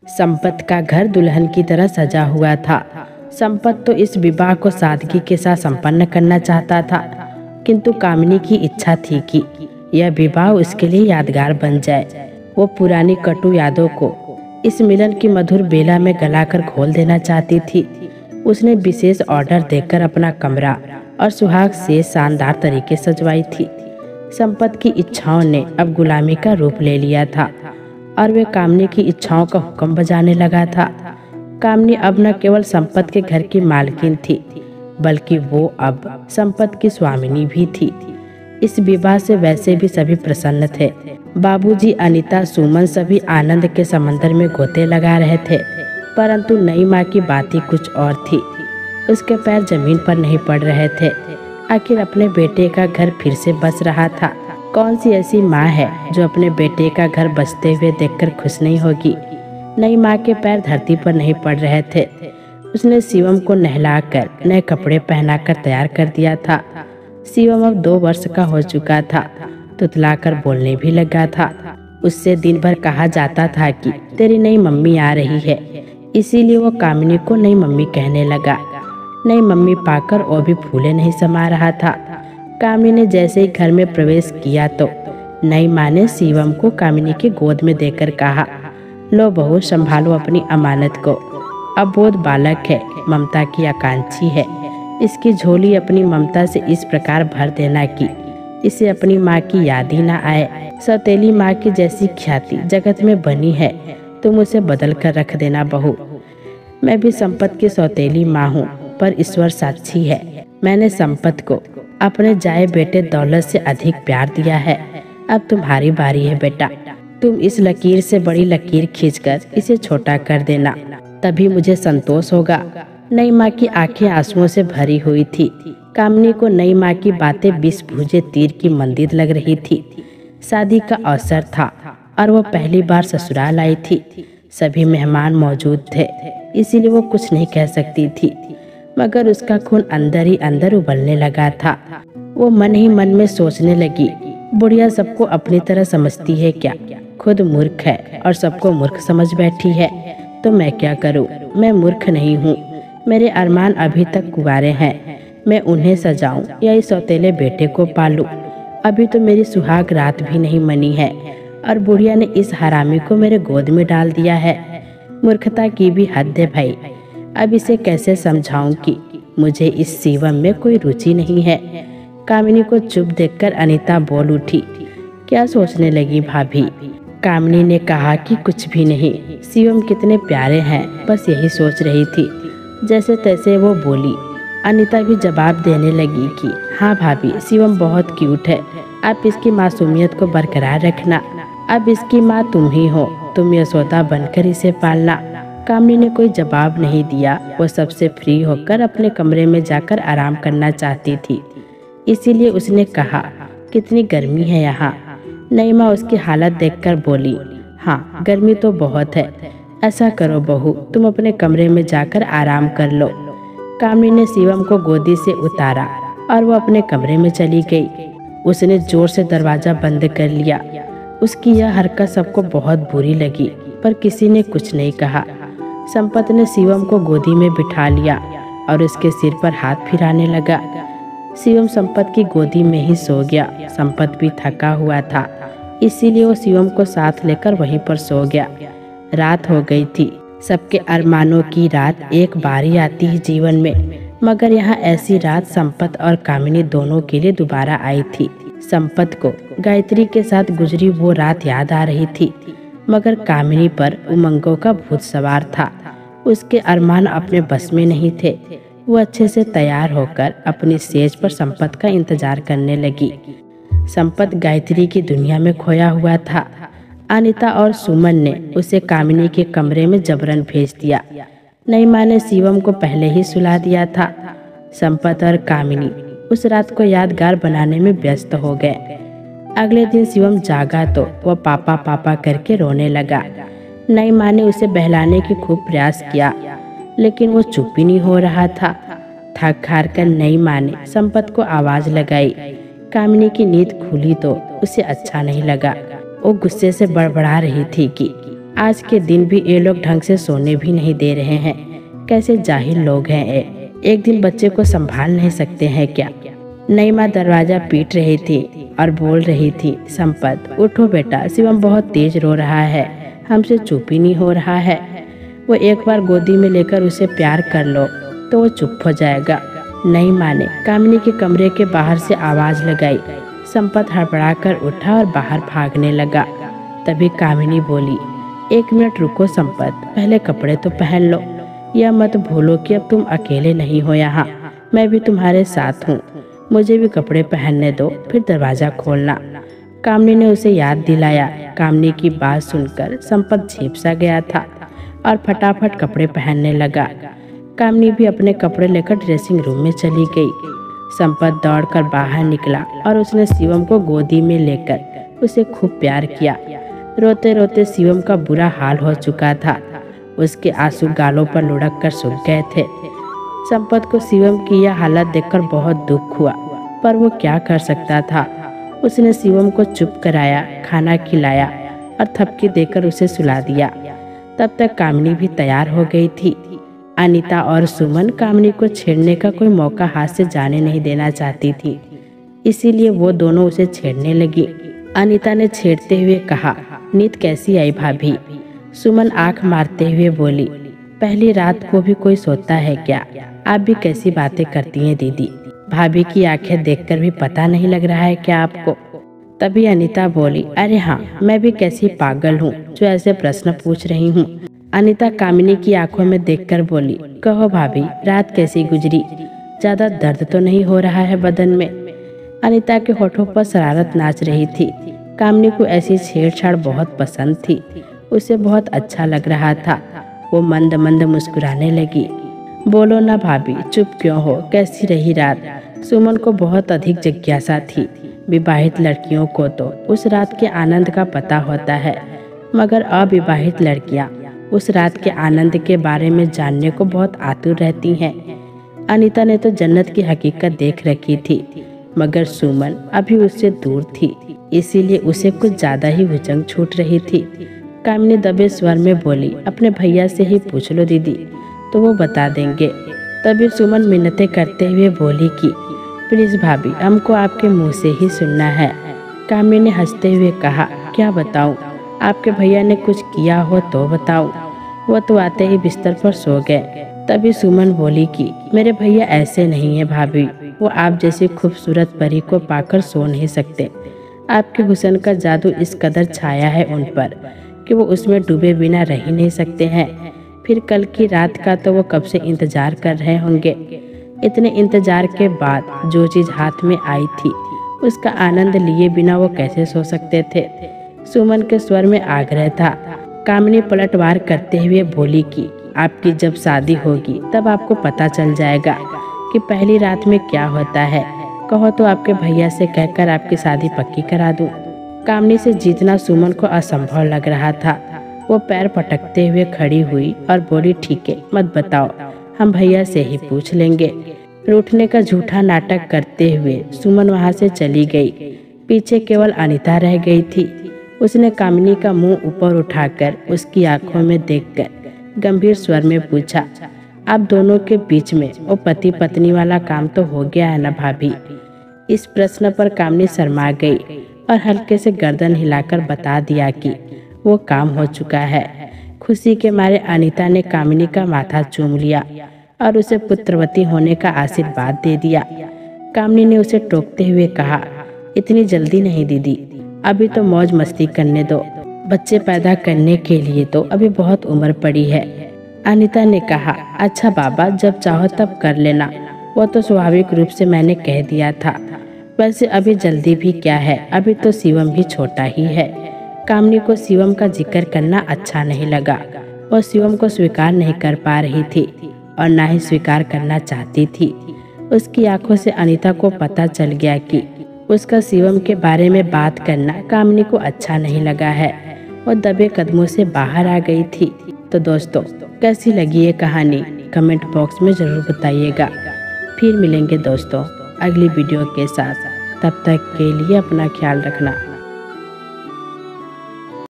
संपत का घर दुल्हन की तरह सजा हुआ था। संपत तो इस विवाह को सादगी के साथ संपन्न करना चाहता था, किंतु कामिनी की इच्छा थी कि यह विवाह उसके लिए यादगार बन जाए। वो पुरानी कटु यादों को इस मिलन की मधुर बेला में गलाकर घोल देना चाहती थी। उसने विशेष ऑर्डर देकर अपना कमरा और सुहाग से शानदार तरीके सजवाई थी। संपत की इच्छाओं ने अब गुलामी का रूप ले लिया था और वे कामनी की इच्छाओं का हुक्म बजाने लगा था। कामनी अब न केवल संपत के घर की मालकिन थी, बल्कि वो अब संपत की स्वामिनी भी थी। इस विवाह से वैसे भी सभी प्रसन्न थे। बाबूजी, अनीता, सुमन सभी आनंद के समंदर में गोते लगा रहे थे, परंतु नई माँ की बात ही कुछ और थी। उसके पैर जमीन पर नहीं पड़ रहे थे। आखिर अपने बेटे का घर फिर से बस रहा था। कौन सी ऐसी माँ है जो अपने बेटे का घर बसते हुए देखकर खुश नहीं होगी। नई माँ के पैर धरती पर नहीं पड़ रहे थे। उसने शिवम को नहलाकर नए कपड़े पहनाकर तैयार कर दिया था। शिवम अब 2 वर्ष का हो चुका था, तुतलाकर बोलने भी लगा था। उससे दिन भर कहा जाता था कि तेरी नई मम्मी आ रही है, इसीलिए वो कामिनी को नई मम्मी कहने लगा। नई मम्मी पाकर वो भी फूले नहीं समा रहा था। कामिनी ने जैसे ही घर में प्रवेश किया तो नई माँ ने शिवम को कामिनी की गोद में देकर कहा, लो बहू, संभालो अपनी अमानत को। अब बोध बालक है, ममता की आकांक्षी है। इसकी झोली अपनी ममता से इस प्रकार भर देना कि इसे अपनी माँ की याद ही ना आए। सौतेली माँ की जैसी ख्याति जगत में बनी है, तुम उसे बदल कर रख देना बहू। मैं भी संपत की सौतेली माँ हूँ, पर ईश्वर साक्षी है, मैंने संपत को अपने जाए बेटे दौलत से अधिक प्यार दिया है। अब तुम्हारी बारी है बेटा, तुम इस लकीर से बड़ी लकीर खींचकर इसे छोटा कर देना, तभी मुझे संतोष होगा। नई माँ की आंखें आंसुओं से भरी हुई थी। कामनी को नई माँ की बातें 20 भुजे तीर की मंदिर लग रही थी। शादी का अवसर था और वो पहली बार ससुराल आई थी। सभी मेहमान मौजूद थे, इसीलिए वो कुछ नहीं कह सकती थी, मगर उसका खून अंदर ही अंदर उबलने लगा था। वो मन ही मन में सोचने लगी, बुढ़िया सबको अपनी तरह समझती है क्या? खुद मूर्ख है और सबको मूर्ख समझ बैठी है, तो मैं क्या करूं? मैं मूर्ख नहीं हूं, मेरे अरमान अभी तक कुंवारे हैं। मैं उन्हें सजाऊं या इस सौतेले बेटे को पालूं? अभी तो मेरी सुहाग रात भी नहीं मनी है और बुढ़िया ने इस हरामी को मेरे गोद में डाल दिया है। मूर्खता की भी हद है भाई। अब इसे कैसे समझाऊं कि मुझे इस शिवम में कोई रुचि नहीं है। कामिनी को चुप देखकर अनीता बोल उठी, क्या सोचने लगी भाभी? कामिनी ने कहा कि कुछ भी नहीं, शिवम कितने प्यारे हैं, बस यही सोच रही थी। जैसे तैसे वो बोली। अनीता भी जवाब देने लगी कि हाँ भाभी, शिवम बहुत क्यूट है, आप इसकी मासूमियत को बरकरार रखना। अब इसकी माँ तुम ही हो, तुम यशोदा बनकर इसे पालना। कामिनी ने कोई जवाब नहीं दिया। वो सबसे फ्री होकर अपने कमरे में जाकर आराम करना चाहती थी, इसीलिए उसने कहा, कितनी गर्मी है यहाँ। नई माँ उसकी हालत देखकर बोली, हाँ गर्मी तो बहुत है। ऐसा करो बहू, तुम अपने कमरे में जाकर आराम कर लो। कामिनी ने शिवम को गोदी से उतारा और वो अपने कमरे में चली गई। उसने जोर से दरवाजा बंद कर लिया। उसकी यह हरकत सबको बहुत बुरी लगी, पर किसी ने कुछ नहीं कहा। संपत ने शिवम को गोदी में बिठा लिया और उसके सिर पर हाथ फिराने लगा। शिवम संपत की गोदी में ही सो गया। संपत भी थका हुआ था, इसीलिए वो शिवम को साथ लेकर वहीं पर सो गया। रात हो गई थी। सबके अरमानों की रात एक बार ही आती है जीवन में, मगर यहाँ ऐसी रात संपत और कामिनी दोनों के लिए दोबारा आई थी। संपत को गायत्री के साथ गुजरी वो रात याद आ रही थी, मगर कामिनी पर उमंगों का भूत सवार था। उसके अरमान अपने बस में नहीं थे। वो अच्छे से तैयार होकर अपनी सेज पर संपत का इंतजार करने लगी। संपत गायत्री की दुनिया में खोया हुआ था। अनीता और सुमन ने उसे कामिनी के कमरे में जबरन भेज दिया। नई माँ ने शिवम को पहले ही सुला दिया था। संपत और कामिनी उस रात को यादगार बनाने में व्यस्त हो गए। अगले दिन शिवम जागा तो वह पापा पापा करके रोने लगा। नई माँ ने उसे बहलाने की खूब प्रयास किया, लेकिन वो चुप ही नहीं हो रहा था। थक हार कर नई माँ ने संपत को आवाज लगाई। कामिनी की नींद खुली तो उसे अच्छा नहीं लगा। वो गुस्से से बड़बड़ा रही थी कि आज के दिन भी ये लोग ढंग से सोने भी नहीं दे रहे हैं। कैसे जाहिल लोग हैं ये। एक दिन बच्चे को संभाल नहीं सकते हैं क्या। नई माँ दरवाजा पीट रही थी और बोल रही थी, संपत उठो बेटा, शिवम बहुत तेज रो रहा है, हमसे चुप ही नहीं हो रहा है। वो एक बार गोदी में लेकर उसे प्यार कर लो तो वो चुप हो जाएगा। नई माँ ने कामिनी के कमरे के बाहर से आवाज लगाई। संपत हड़बड़ाकर उठा और बाहर भागने लगा। तभी कामिनी बोली, 1 मिनट रुको संपत, पहले कपड़े तो पहन लो। यह मत भूलो कि अब तुम अकेले नहीं हो यहाँ, मैं भी तुम्हारे साथ हूँ। मुझे भी कपड़े पहनने दो, फिर दरवाजा खोलना। कामिनी ने उसे याद दिलाया। कामिनी की बात सुनकर संपत झेप सा गया था और फटाफट कपड़े पहनने लगा। कामिनी भी अपने कपड़े लेकर ड्रेसिंग रूम में चली गई। संपत दौड़कर बाहर निकला और उसने शिवम को गोदी में लेकर उसे खूब प्यार किया। रोते रोते शिवम का बुरा हाल हो चुका था। उसके आंसू गालों पर लुढ़क कर सूख गए थे। संपत को शिवम की यह हालत देखकर बहुत दुख हुआ, पर वो क्या कर सकता था। उसने शिवम को चुप कराया, खाना खिलाया और थपकी देकर उसे सुला दिया। तब तक कामिनी भी तैयार हो गई थी। अनीता और सुमन कामिनी को छेड़ने का कोई मौका हाथ से जाने नहीं देना चाहती थी, इसीलिए वो दोनों उसे छेड़ने लगी। अनीता ने छेड़ते हुए कहा, नींद कैसी आई भाभी? सुमन आंख मारते हुए बोली, पहली रात को भी कोई सोता है क्या? आप भी कैसी बातें करती हैं दीदी। भाभी की आंखें देखकर भी पता नहीं लग रहा है क्या आपको? तभी अनीता बोली, अरे हाँ, मैं भी कैसी पागल हूँ जो ऐसे प्रश्न पूछ रही हूँ। अनीता कामिनी की आंखों में देखकर बोली, कहो भाभी, रात कैसी गुजरी? ज्यादा दर्द तो नहीं हो रहा है बदन में? अनीता के होठों पर शरारत नाच रही थी। कामिनी को ऐसी छेड़छाड़ बहुत पसंद थी, उसे बहुत अच्छा लग रहा था। वो मंद मंद मुस्कुराने लगी। बोलो ना भाभी, चुप क्यों हो? कैसी रही रात? सुमन को बहुत अधिक जिज्ञासा थी। विवाहित लड़कियों को तो उस रात के आनंद का पता होता है, मगर अविवाहित लड़कियां उस रात के आनंद के बारे में जानने को बहुत आतुर रहती हैं। अनीता ने तो जन्नत की हकीकत देख रखी थी, मगर सुमन अभी उससे दूर थी, इसीलिए उसे कुछ ज्यादा ही हुचंग छूट रही थी। कामिनी दबे स्वर में बोली, अपने भैया से ही पूछ लो दीदी, तो वो बता देंगे। तभी सुमन मिन्नतें करते हुए बोली कि प्लीज भाभी, हमको आपके मुंह से ही सुनना है। कामिनी ने हंसते हुए कहा, क्या बताऊं? आपके भैया ने कुछ किया हो तो बताओ। वो तो आते ही बिस्तर पर सो गए। तभी सुमन बोली कि मेरे भैया ऐसे नहीं है भाभी, वो आप जैसी खूबसूरत परी को पाकर सो नहीं सकते। आपके हुस्न का जादू इस कदर छाया है उन पर कि वो उसमें डूबे बिना रह ही नहीं सकते हैं। फिर कल की रात का तो वो कब से इंतजार कर रहे होंगे। इतने इंतजार के बाद जो चीज हाथ में आई थी उसका आनंद लिए बिना वो कैसे सो सकते थे? सुमन के स्वर में आग्रह था। कामिनी पलटवार करते हुए बोली कि आपकी जब शादी होगी तब आपको पता चल जाएगा कि पहली रात में क्या होता है। कहो तो आपके भैया से कहकर आपकी शादी पक्की करा दूं। कामिनी से जीतना सुमन को असंभव लग रहा था। वो पैर पटकते हुए खड़ी हुई और बोली, ठीक है, मत बताओ, हम भैया से ही पूछ लेंगे। रूठने का झूठा नाटक करते हुए सुमन वहां से चली गई। पीछे केवल अनीता रह गई थी। उसने कामिनी का मुंह ऊपर उठाकर उसकी आंखों में देखकर गंभीर स्वर में पूछा, आप दोनों के बीच में वो पति पत्नी वाला काम तो हो गया है ना भाभी? इस प्रश्न पर कामिनी शर्मा गई और हल्के से गर्दन हिलाकर बता दिया कि वो काम हो चुका है। खुशी के मारे अनीता ने कामिनी का माथा चूम लिया और उसे पुत्रवती होने का आशीर्वाद दे दिया। कामिनी ने उसे टोकते हुए कहा, इतनी जल्दी नहीं दीदी, अभी तो मौज मस्ती करने दो। बच्चे पैदा करने के लिए तो अभी बहुत उम्र पड़ी है। अनीता ने कहा, अच्छा बाबा, जब चाहो तब कर लेना, वो तो स्वाभाविक रूप से मैंने कह दिया था। वैसे अभी जल्दी भी क्या है, अभी तो शिवम भी छोटा ही है। कामिनी को शिवम का जिक्र करना अच्छा नहीं लगा। वो शिवम को स्वीकार नहीं कर पा रही थी और ना ही स्वीकार करना चाहती थी। उसकी आंखों से अनीता को पता चल गया कि उसका शिवम के बारे में बात करना कामिनी को अच्छा नहीं लगा है। वो दबे कदमों से बाहर आ गई थी। तो दोस्तों, कैसी लगी ये कहानी कमेंट बॉक्स में ज़रूर बताइएगा। फिर मिलेंगे दोस्तों अगली वीडियो के साथ। तब तक के लिए अपना ख्याल रखना।